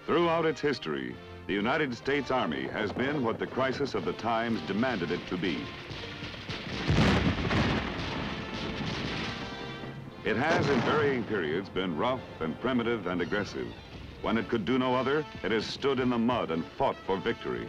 Throughout its history, the United States Army has been what the crisis of the times demanded it to be. It has in varying periods been rough and primitive and aggressive. When it could do no other, it has stood in the mud and fought for victory.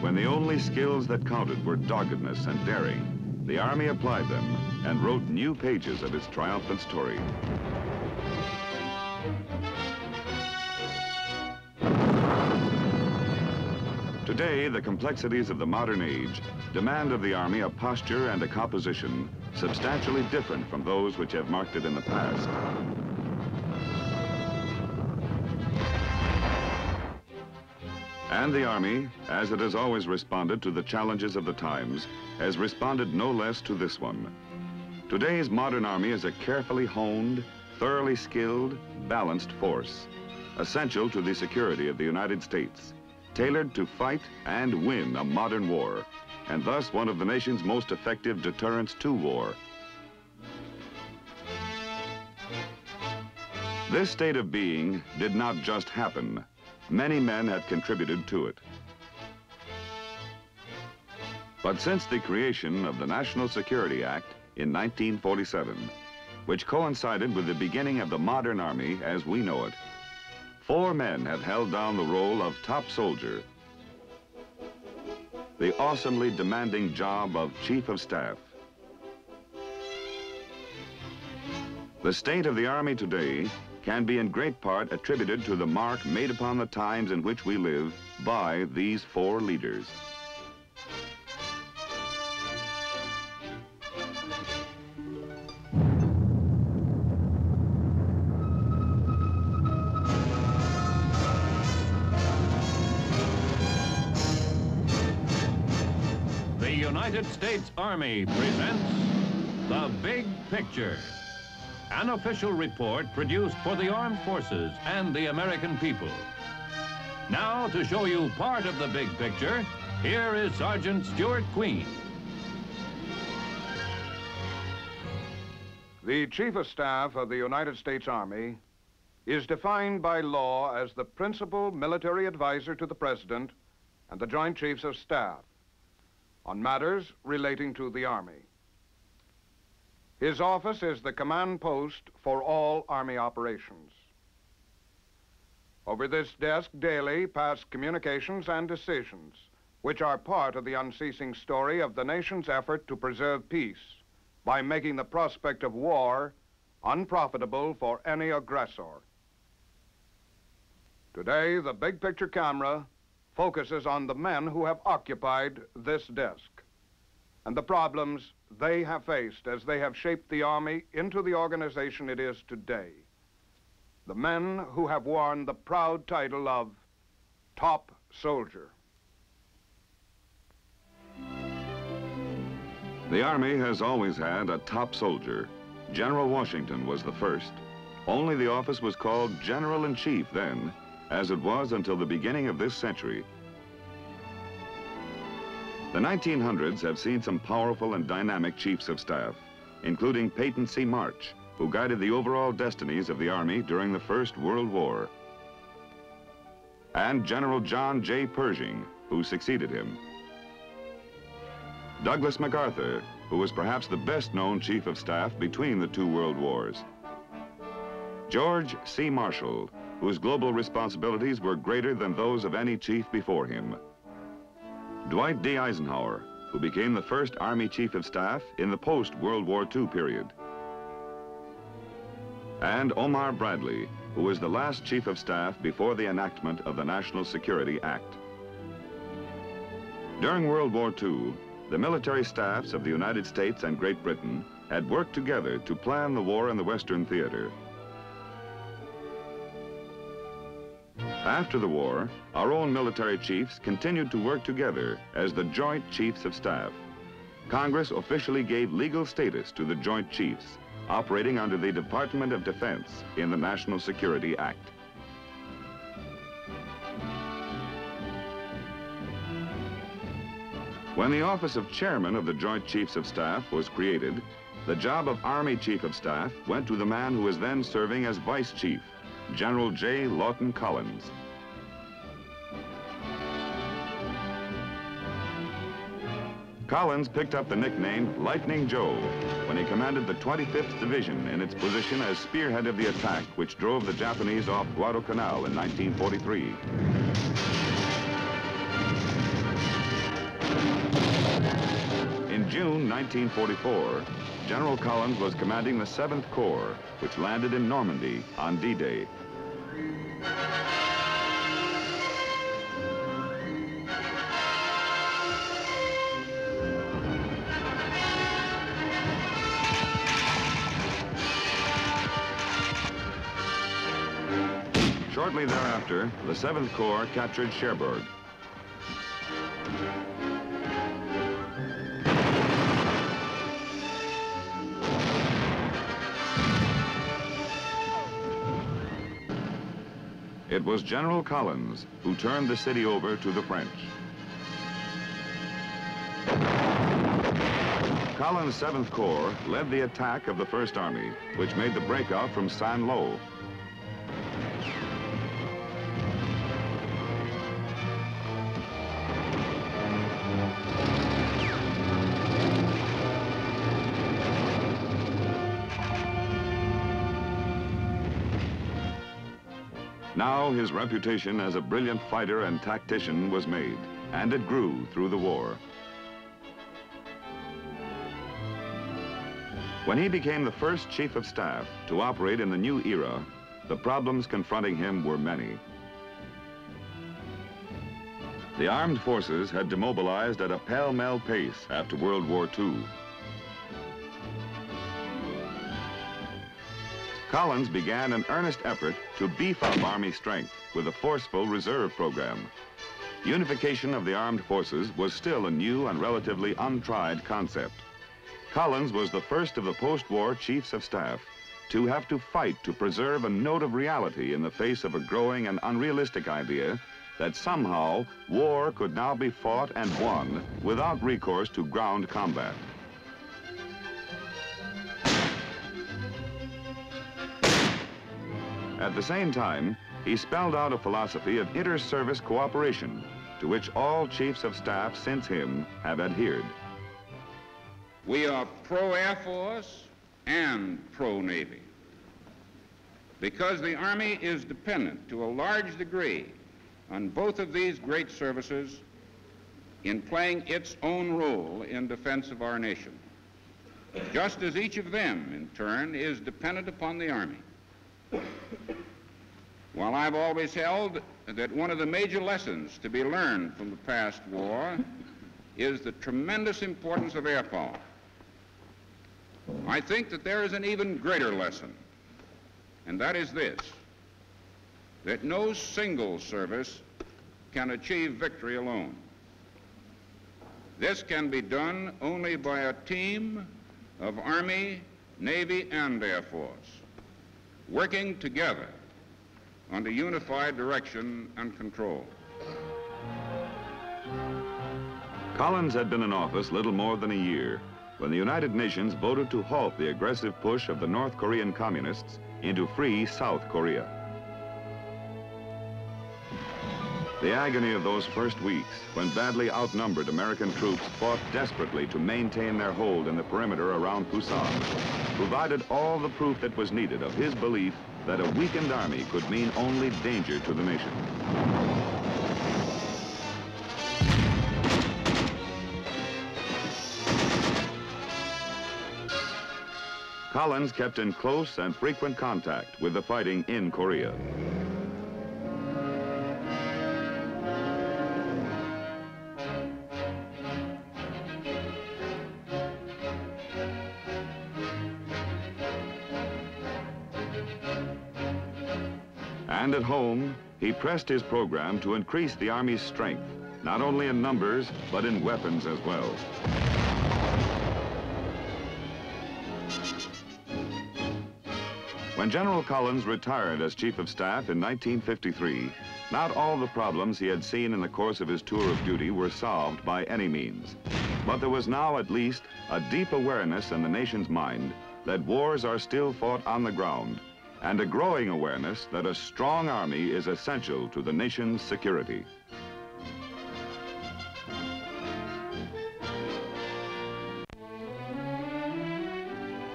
When the only skills that counted were doggedness and daring, the Army applied them and wrote new pages of its triumphant story. Today, the complexities of the modern age demand of the Army a posture and a composition substantially different from those which have marked it in the past. And the Army, as it has always responded to the challenges of the times, has responded no less to this one. Today's modern Army is a carefully honed, thoroughly skilled, balanced force, essential to the security of the United States, tailored to fight and win a modern war, and thus one of the nation's most effective deterrents to war. This state of being did not just happen. Many men have contributed to it. But since the creation of the National Security Act in 1947, which coincided with the beginning of the modern Army as we know it, 4 men have held down the role of top soldier, the awesomely demanding job of Chief of Staff. The state of the Army today can be in great part attributed to the mark made upon the times in which we live by these 4 leaders. The United States Army presents The Big Picture, an official report produced for the armed forces and the American people. Now, to show you part of the big picture, here is Sergeant Stuart Queen. The Chief of Staff of the United States Army is defined by law as the principal military advisor to the President and the Joint Chiefs of Staff on matters relating to the Army. His office is the command post for all Army operations. Over this desk daily pass communications and decisions, which are part of the unceasing story of the nation's effort to preserve peace by making the prospect of war unprofitable for any aggressor. Today, the big picture camera focuses on the men who have occupied this desk and the problems they have faced as they have shaped the Army into the organization it is today. The men who have worn the proud title of top soldier. The Army has always had a top soldier. General Washington was the first. Only the office was called General-in-Chief then, as it was until the beginning of this century. The 1900s have seen some powerful and dynamic chiefs of staff, including Peyton C. March, who guided the overall destinies of the Army during the First World War, and General John J. Pershing, who succeeded him. Douglas MacArthur, who was perhaps the best-known chief of staff between the 2 world wars. George C. Marshall, whose global responsibilities were greater than those of any chief before him. Dwight D. Eisenhower, who became the first Army Chief of Staff in the post-World War II period. And Omar Bradley, who was the last Chief of Staff before the enactment of the National Security Act. During World War II, the military staffs of the United States and Great Britain had worked together to plan the war in the Western Theater. After the war, our own military chiefs continued to work together as the Joint Chiefs of Staff. Congress officially gave legal status to the Joint Chiefs, operating under the Department of Defense in the National Security Act. When the office of Chairman of the Joint Chiefs of Staff was created, The job of Army Chief of Staff went to the man who was then serving as Vice Chief, General J. Lawton Collins. Collins picked up the nickname Lightning Joe when he commanded the 25th Division in its position as spearhead of the attack which drove the Japanese off Guadalcanal in 1943. In June 1944, General Collins was commanding the 7th Corps, which landed in Normandy on D-Day. Shortly thereafter, the 7th Corps captured Cherbourg. It was General Collins who turned the city over to the French. Collins' 7th Corps led the attack of the First Army, which made the breakout from Saint-Lô. Now his reputation as a brilliant fighter and tactician was made, and it grew through the war. When he became the first Chief of Staff to operate in the new era, the problems confronting him were many. The armed forces had demobilized at a pell-mell pace after World War II. Collins began an earnest effort to beef up Army strength with a forceful reserve program. Unification of the armed forces was still a new and relatively untried concept. Collins was the first of the post-war Chiefs of Staff to have to fight to preserve a note of reality in the face of a growing and unrealistic idea that somehow war could now be fought and won without recourse to ground combat. At the same time, he spelled out a philosophy of inter-service cooperation to which all Chiefs of Staff since him have adhered. We are pro-Air Force and pro-Navy because the Army is dependent to a large degree on both of these great services in playing its own role in defense of our nation, just as each of them, in turn, is dependent upon the Army. While I've always held that one of the major lessons to be learned from the past war is the tremendous importance of air power, I think that there is an even greater lesson, and that is this, that no single service can achieve victory alone. This can be done only by a team of Army, Navy, and Air Force, working together under unified direction and control. Collins had been in office little more than a year when the United Nations voted to halt the aggressive push of the North Korean communists into free South Korea. The agony of those first weeks, when badly outnumbered American troops fought desperately to maintain their hold in the perimeter around Busan, provided all the proof that was needed of his belief that a weakened army could mean only danger to the nation. Collins kept in close and frequent contact with the fighting in Korea. And at home, he pressed his program to increase the Army's strength, not only in numbers, but in weapons as well. When General Collins retired as Chief of Staff in 1953, not all the problems he had seen in the course of his tour of duty were solved by any means. But there was now at least a deep awareness in the nation's mind that wars are still fought on the ground, and a growing awareness that a strong army is essential to the nation's security.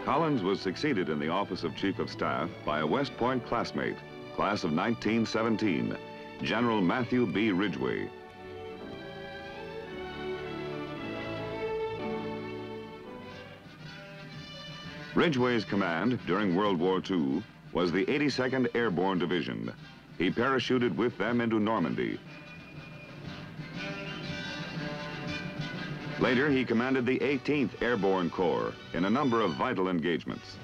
Collins was succeeded in the office of Chief of Staff by a West Point classmate, class of 1917, General Matthew B. Ridgeway. Ridgeway's command during World War II was the 82nd Airborne Division. He parachuted with them into Normandy. Later, he commanded the 18th Airborne Corps in a number of vital engagements.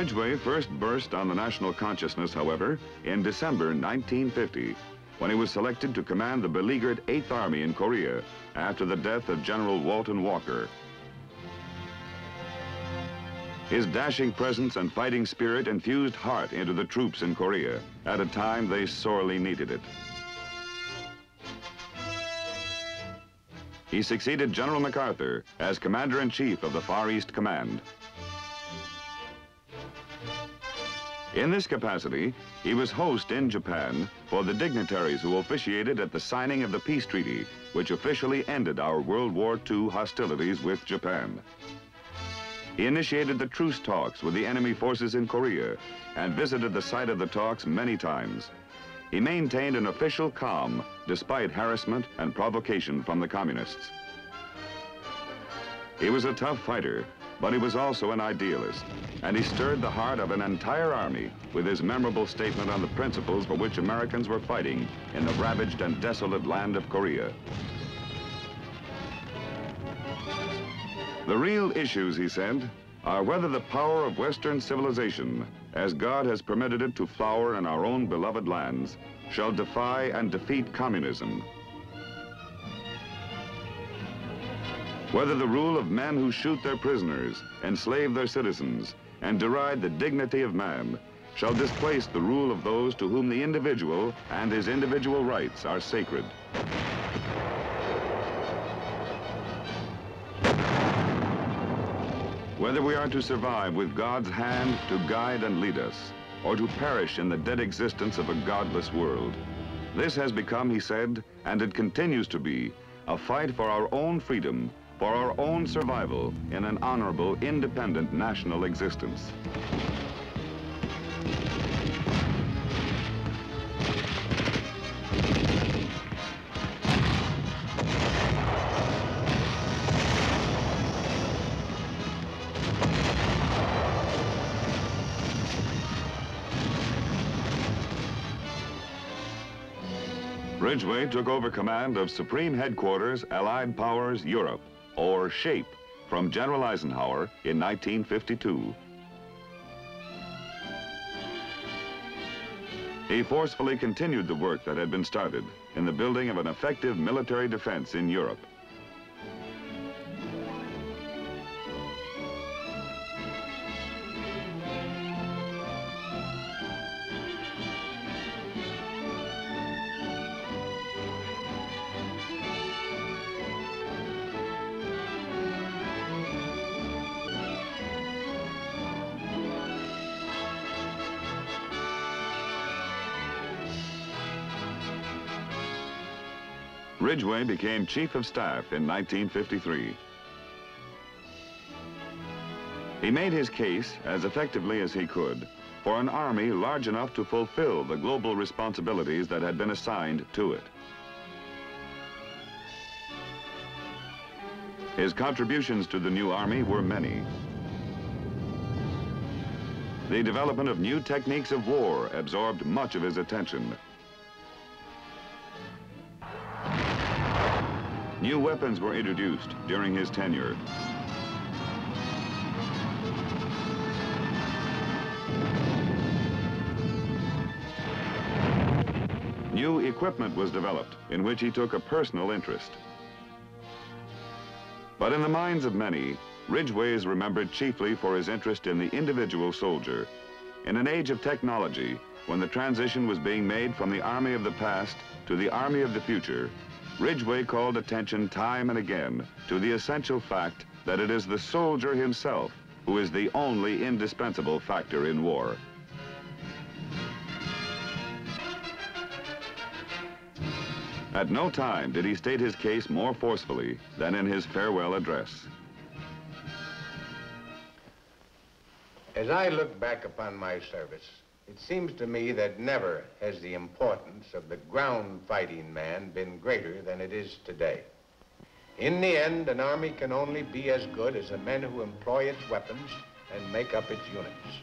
Ridgeway first burst on the national consciousness, however, in December 1950, when he was selected to command the beleaguered 8th Army in Korea after the death of General Lawton Walker. His dashing presence and fighting spirit infused heart into the troops in Korea at a time they sorely needed it. He succeeded General MacArthur as Commander-in-Chief of the Far East Command. In this capacity, he was host in Japan for the dignitaries who officiated at the signing of the peace treaty, which officially ended our World War II hostilities with Japan. He initiated the truce talks with the enemy forces in Korea and visited the site of the talks many times. He maintained an official calm despite harassment and provocation from the communists. He was a tough fighter, but he was also an idealist, and he stirred the heart of an entire army with his memorable statement on the principles for which Americans were fighting in the ravaged and desolate land of Korea. The real issues, he said, are whether the power of Western civilization, as God has permitted it to flower in our own beloved lands, shall defy and defeat communism. Whether the rule of men who shoot their prisoners, enslave their citizens, and deride the dignity of man shall displace the rule of those to whom the individual and his individual rights are sacred. Whether we are to survive with God's hand to guide and lead us, or to perish in the dead existence of a godless world, this has become, he said, and it continues to be, a fight for our own freedom, for our own survival in an honorable, independent national existence. Ridgeway took over command of Supreme Headquarters, Allied Powers, Europe, or SHAPE, from General Eisenhower in 1952. He forcefully continued the work that had been started in the building of an effective military defense in Europe. Ridgeway became Chief of Staff in 1953. He made his case as effectively as he could for an army large enough to fulfill the global responsibilities that had been assigned to it. His contributions to the new army were many. The development of new techniques of war absorbed much of his attention. New weapons were introduced during his tenure. New equipment was developed in which he took a personal interest. But in the minds of many, Ridgeway is remembered chiefly for his interest in the individual soldier. In an age of technology, when the transition was being made from the Army of the past to the Army of the future, Ridgeway called attention time and again to the essential fact that it is the soldier himself who is the only indispensable factor in war. At no time did he state his case more forcefully than in his farewell address. As I look back upon my service, it seems to me that never has the importance of the ground fighting man been greater than it is today. In the end, an army can only be as good as the men who employ its weapons and make up its units.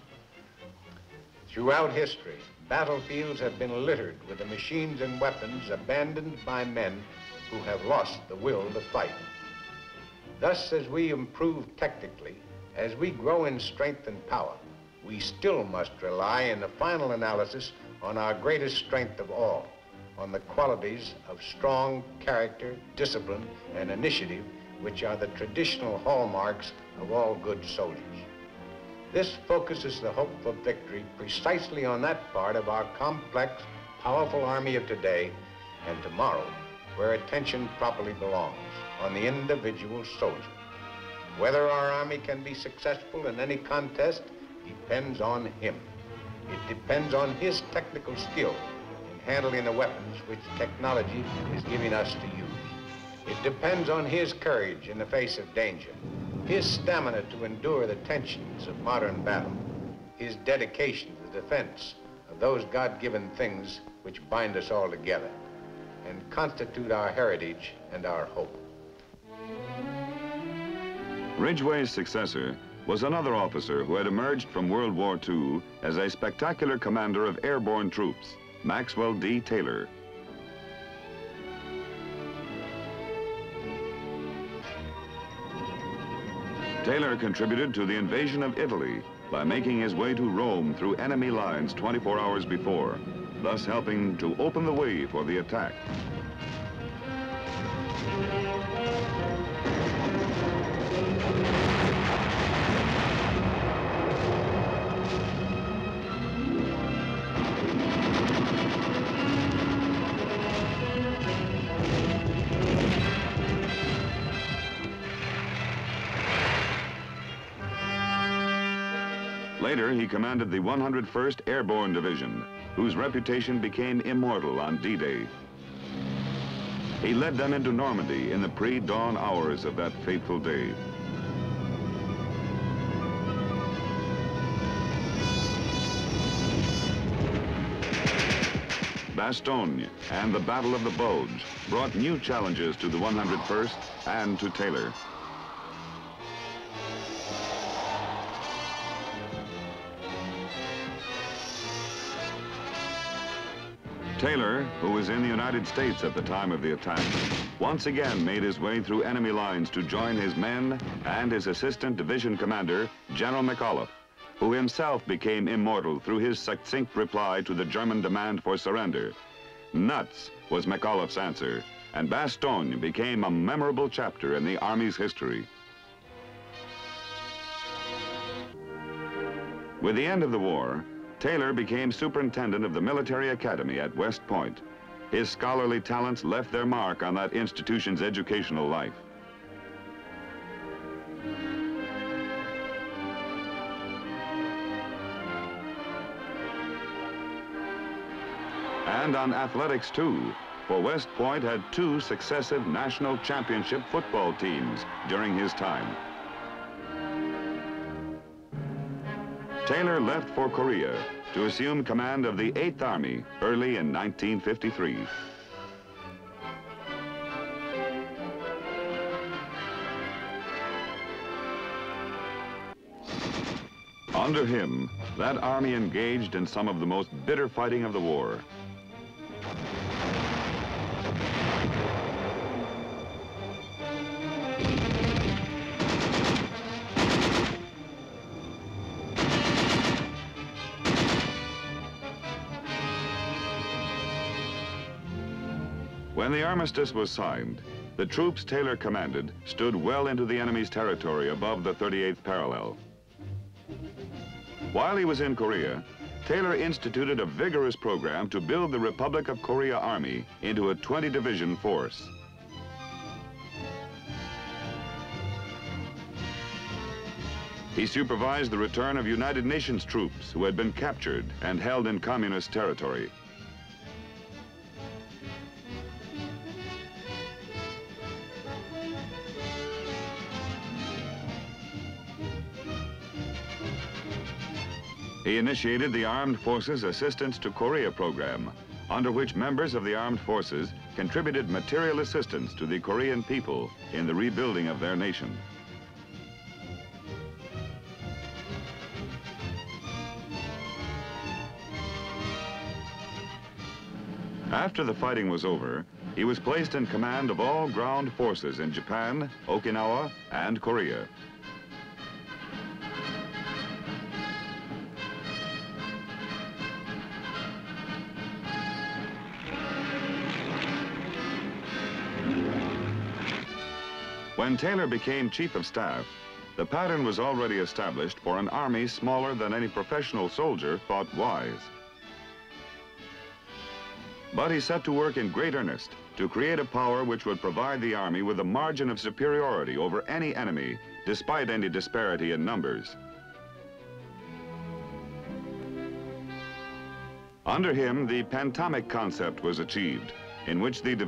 Throughout history, battlefields have been littered with the machines and weapons abandoned by men who have lost the will to fight. Thus, as we improve technically, as we grow in strength and power, we still must rely in the final analysis on our greatest strength of all, on the qualities of strong character, discipline, and initiative, which are the traditional hallmarks of all good soldiers. This focuses the hope for victory precisely on that part of our complex, powerful army of today and tomorrow, where attention properly belongs, on the individual soldier. Whether our army can be successful in any contest depends on him. It depends on his technical skill in handling the weapons which technology is giving us to use. It depends on his courage in the face of danger, his stamina to endure the tensions of modern battle, his dedication to the defense of those God-given things which bind us all together and constitute our heritage and our hope. Ridgeway's successor was another officer who had emerged from World War II as a spectacular commander of airborne troops, Maxwell D. Taylor. Taylor contributed to the invasion of Italy by making his way to Rome through enemy lines 24 hours before, thus helping to open the way for the attack. Later, he commanded the 101st Airborne Division, whose reputation became immortal on D-Day. He led them into Normandy in the pre-dawn hours of that fateful day. Bastogne and the Battle of the Bulge brought new challenges to the 101st and to Taylor. Taylor, who was in the United States at the time of the attack, once again made his way through enemy lines to join his men and his assistant division commander, General McAuliffe, who himself became immortal through his succinct reply to the German demand for surrender. Nuts was McAuliffe's answer, and Bastogne became a memorable chapter in the Army's history. With the end of the war, Taylor became superintendent of the military academy at West Point. His scholarly talents left their mark on that institution's educational life. And on athletics too, for West Point had 2 successive national championship football teams during his time. Taylor left for Korea to assume command of the 8th Army early in 1953. Under him, that army engaged in some of the most bitter fighting of the war. When the armistice was signed, The troops Taylor commanded stood well into the enemy's territory above the 38th parallel. While he was in Korea, Taylor instituted a vigorous program to build the Republic of Korea Army into a 20-division force. He supervised the return of United Nations troops who had been captured and held in communist territory. He initiated the Armed Forces Assistance to Korea program, under which members of the armed forces contributed material assistance to the Korean people in the rebuilding of their nation. After the fighting was over, he was placed in command of all ground forces in Japan, Okinawa, and Korea. When Taylor became Chief of Staff, the pattern was already established for an army smaller than any professional soldier thought wise. But he set to work in great earnest to create a power which would provide the army with a margin of superiority over any enemy, despite any disparity in numbers. Under him, the Pentamic concept was achieved, in which the division